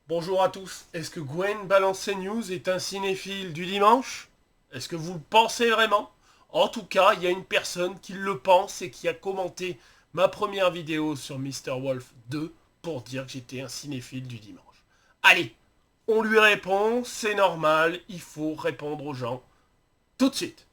Bonjour à tous, est-ce que Gwen Balance News est un cinéphile du dimanche? Est-ce que vous le pensez vraiment? En tout cas, il y a une personne qui le pense et qui a commenté ma première vidéo sur Mr. Wolf 2 pour dire que j'étais un cinéphile du dimanche. Allez, on lui répond, c'est normal, il faut répondre aux gens tout de suite.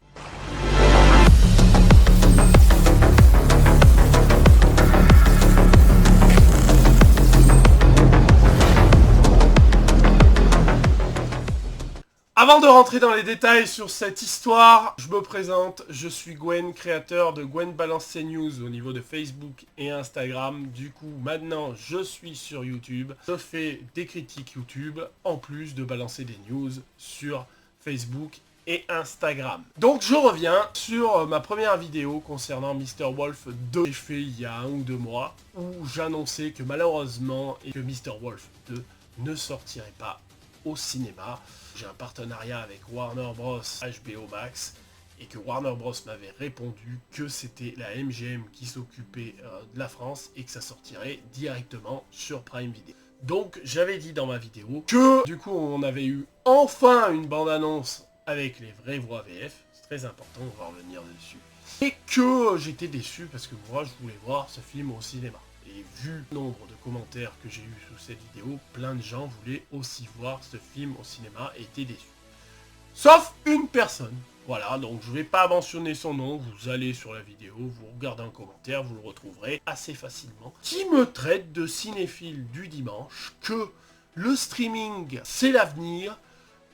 Avant de rentrer dans les détails sur cette histoire, je me présente, je suis Gwen, créateur de Gwen Balance News au niveau de Facebook et Instagram. Du coup, maintenant, je suis sur YouTube. Je fais des critiques YouTube, en plus de balancer des news sur Facebook et Instagram. Donc, je reviens sur ma première vidéo concernant Mr. Wolf 2 que j'ai fait il y a 1 ou 2 mois, où j'annonçais que malheureusement, et que Mr. Wolf 2 ne sortirait pas au cinéma. J'ai un partenariat avec Warner Bros HBO Max et que Warner Bros m'avait répondu que c'était la MGM qui s'occupait de la France et que ça sortirait directement sur Prime Video. Donc j'avais dit dans ma vidéo que du coup on avait eu enfin une bande-annonce avec les vraies voix VF, c'est très important, on va revenir dessus, et que j'étais déçu parce que moi je voulais voir ce film au cinéma. Et vu le nombre de commentaires que j'ai eu sous cette vidéo, plein de gens voulaient aussi voir ce film au cinéma et étaient déçus. Sauf une personne. Voilà, donc je vais pas mentionner son nom, vous allez sur la vidéo, vous regardez un commentaire, vous le retrouverez assez facilement, qui me traite de cinéphile du dimanche, que le streaming c'est l'avenir,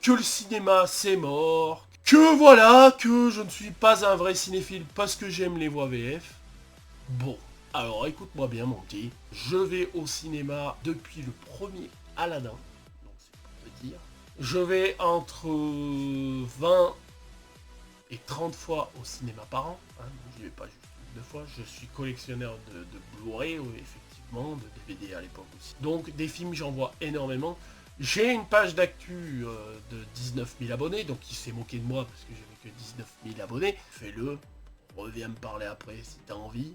que le cinéma c'est mort, que voilà, que je ne suis pas un vrai cinéphile parce que j'aime les voix VF. Bon. Alors écoute-moi bien mon petit, je vais au cinéma depuis le premier Aladdin, donc c'est pour te dire. Je vais entre 20 et 30 fois au cinéma par an, hein, je ne vais pas juste 2 fois, je suis collectionneur de Blu-ray, effectivement, de DVD à l'époque aussi. Donc des films j'en vois énormément. J'ai une page d'actu de 19 000 abonnés, donc il s'est moqué de moi parce que j'avais que 19 000 abonnés. Fais-le. Reviens me parler après si t'as envie.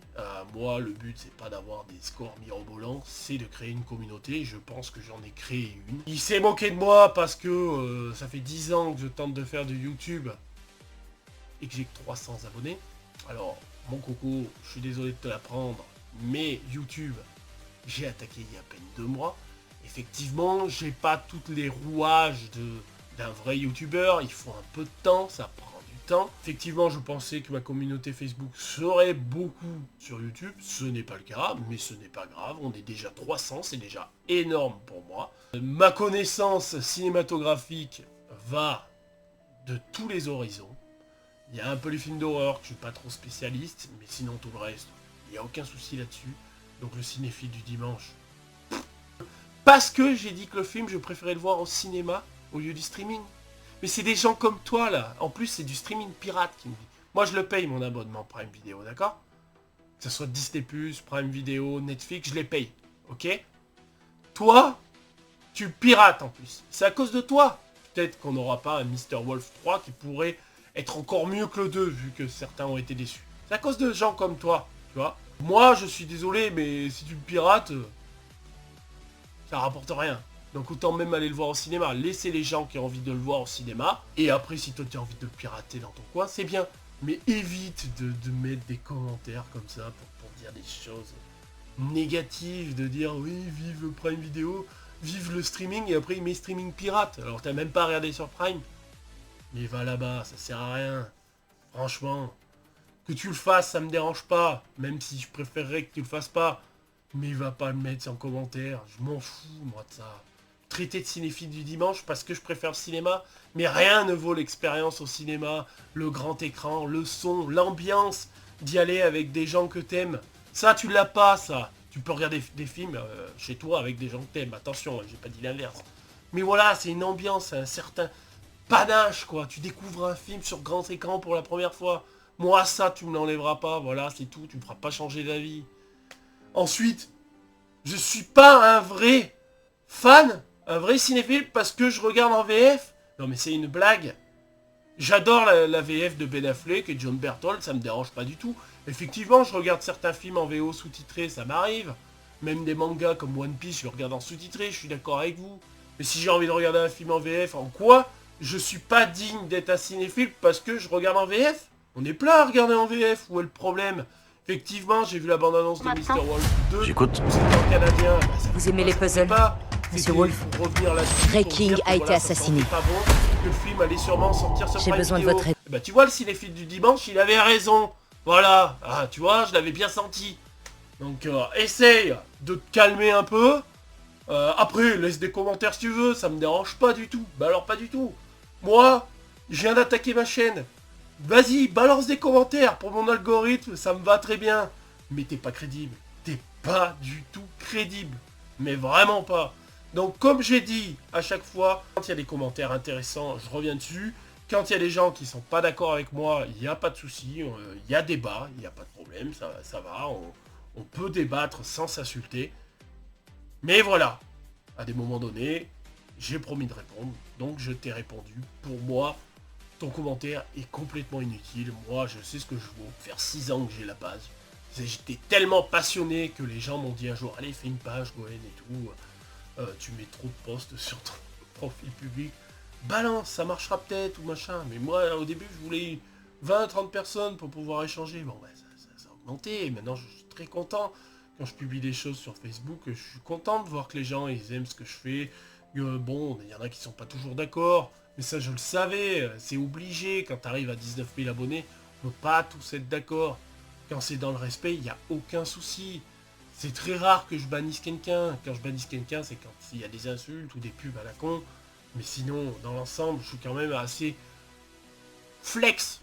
Moi, le but, c'est pas d'avoir des scores mirobolants, c'est de créer une communauté. Je pense que j'en ai créé une. Il s'est moqué de moi parce que ça fait 10 ans que je tente de faire du YouTube et que j'ai que 300 abonnés. Alors, mon coco, je suis désolé de te l'apprendre, mais YouTube, j'ai attaqué il y a à peine 2 mois. Effectivement, j'ai pas tous les rouages d'un vrai YouTuber. Il faut un peu de temps, ça prend. Effectivement, je pensais que ma communauté Facebook serait beaucoup sur YouTube. Ce n'est pas le cas, mais ce n'est pas grave. On est déjà 300, c'est déjà énorme pour moi. Ma connaissance cinématographique va de tous les horizons. Il y a un peu les films d'horreur, que je suis pas trop spécialiste, mais sinon tout le reste, il n'y a aucun souci là-dessus. Donc le cinéphile du dimanche. Parce que j'ai dit que le film, je préférais le voir au cinéma au lieu du streaming. Mais c'est des gens comme toi, là. En plus, c'est du streaming pirate qui me dit. Moi, je le paye, mon abonnement Prime Video, d'accord? Que ce soit Disney+, Prime Video, Netflix, je les paye, ok? Toi, tu pirates en plus. C'est à cause de toi. Peut-être qu'on n'aura pas un Mr. Wolf 3 qui pourrait être encore mieux que le 2, vu que certains ont été déçus. C'est à cause de gens comme toi, tu vois? Moi, je suis désolé, mais si tu me pirates, ça rapporte rien. Donc autant même aller le voir au cinéma. Laissez les gens qui ont envie de le voir au cinéma. Et après, si toi tu as envie de le pirater dans ton coin, c'est bien. Mais évite de mettre des commentaires comme ça pour dire des choses négatives. De dire oui, vive Prime Video, vive le streaming. Et après, il met streaming pirate. Alors t'as même pas regardé sur Prime. Mais va là-bas, ça sert à rien. Franchement. Que tu le fasses, ça me dérange pas. Même si je préférerais que tu le fasses pas. Mais va pas le mettre en commentaire. Je m'en fous, moi, de ça. Traité de cinéphile du dimanche parce que je préfère le cinéma, mais rien ne vaut l'expérience au cinéma, le grand écran, le son, l'ambiance d'y aller avec des gens que t'aimes. Ça, tu l'as pas, ça. Tu peux regarder des films chez toi avec des gens que t'aimes. Attention, j'ai pas dit l'inverse. Mais voilà, c'est une ambiance, un certain panache, quoi. Tu découvres un film sur grand écran pour la première fois. Moi, ça, tu me l'enlèveras pas. Voilà, c'est tout. Tu me feras pas changer d'avis. Ensuite, je suis pas un vrai fan, un vrai cinéphile parce que je regarde en VF. Non mais c'est une blague. J'adore la VF de Ben Affleck et John Berthold, ça me dérange pas du tout. Effectivement, je regarde certains films en VO sous-titré, ça m'arrive. Même des mangas comme One Piece, je regarde en sous-titré, je suis d'accord avec vous. Mais si j'ai envie de regarder un film en VF, en quoi je suis pas digne d'être un cinéphile parce que je regarde en VF? On est plein à regarder en VF, où est le problème? Effectivement, j'ai vu la bande-annonce de Mr. Wolf 2. J'écoute. C'est en canadien. Bah, Vous aimez les puzzles, Monsieur Wolf? Ray King a été assassiné. Pas bon, que le film allait sûrement sortir sur J'ai Prime besoin de Video. votre aide. Bah tu vois, le cinéphile du dimanche, il avait raison. Voilà. Ah, tu vois, je l'avais bien senti. Donc, essaye de te calmer un peu. Après, laisse des commentaires si tu veux, ça me dérange pas du tout. Bah alors pas du tout. Moi, je viens d'attaquer ma chaîne. Vas-y, balance des commentaires pour mon algorithme, ça me va très bien. Mais t'es pas crédible. T'es pas du tout crédible. Mais vraiment pas. Donc comme j'ai dit à chaque fois, quand il y a des commentaires intéressants, je reviens dessus. Quand il y a des gens qui sont pas d'accord avec moi, il n'y a pas de souci. Il y a débat, il n'y a pas de problème, ça va. On peut débattre sans s'insulter. Mais voilà, à des moments donnés, j'ai promis de répondre, donc je t'ai répondu. Pour moi, ton commentaire est complètement inutile. Moi, je sais ce que je vaux. Faire 6 ans que j'ai la page. J'étais tellement passionné que les gens m'ont dit un jour, allez, fais une page, Gwen, et tout. Tu mets trop de posts sur ton profil public. Balance, ça marchera peut-être, ou machin. Mais moi, au début, je voulais 20-30 personnes pour pouvoir échanger. Bon, bah, ça a augmenté, et maintenant, je suis très content. Quand je publie des choses sur Facebook, je suis content de voir que les gens, ils aiment ce que je fais. Bon, il y en a qui sont pas toujours d'accord, mais ça, je le savais. C'est obligé, quand tu arrives à 19 000 abonnés, on peut pas tous être d'accord. Quand c'est dans le respect, il n'y a aucun souci. C'est très rare que je bannisse quelqu'un. Quand je bannisse quelqu'un, c'est quand il y a des insultes ou des pubs à la con. Mais sinon, dans l'ensemble, je suis quand même assez flex.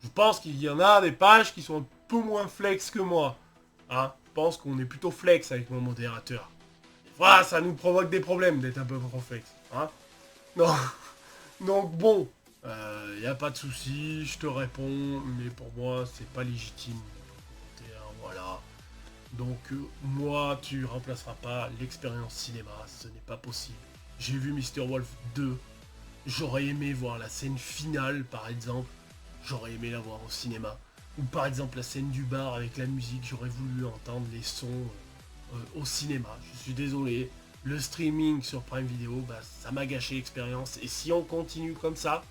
Je pense qu'il y en a des pages qui sont un peu moins flex que moi. Hein, je pense qu'on est plutôt flex avec mon modérateur. Voilà, ça nous provoque des problèmes d'être un peu trop flex. Hein, non. Donc bon, y a pas de souci, je te réponds, mais pour moi, c'est pas légitime. Voilà. Donc moi, tu remplaceras pas l'expérience cinéma, ce n'est pas possible. J'ai vu Mr. Wolf 2, j'aurais aimé voir la scène finale, par exemple. J'aurais aimé la voir au cinéma. Ou par exemple la scène du bar avec la musique, j'aurais voulu entendre les sons au cinéma. Je suis désolé, le streaming sur Prime Video, bah, ça m'a gâché l'expérience. Et si on continue comme ça,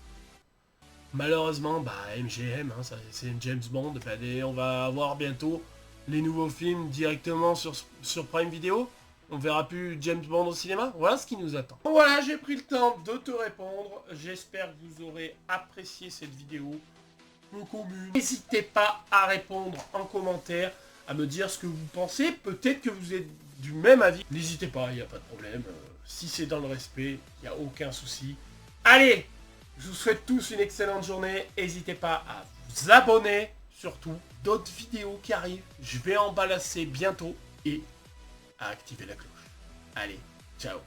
malheureusement, bah, MGM, hein, c'est James Bond, bah, on va avoir bientôt les nouveaux films directement sur Prime Video. On verra plus James Bond au cinéma. Voilà ce qui nous attend. Voilà, j'ai pris le temps de te répondre. J'espère que vous aurez apprécié cette vidéo. N'hésitez pas à répondre en commentaire, à me dire ce que vous pensez. Peut-être que vous êtes du même avis. N'hésitez pas, il n'y a pas de problème. Si c'est dans le respect, il n'y a aucun souci. Allez, je vous souhaite tous une excellente journée. N'hésitez pas à vous abonner, surtout. D'autres vidéos qui arrivent. Je vais en balancer bientôt. Et à activer la cloche. Allez, ciao.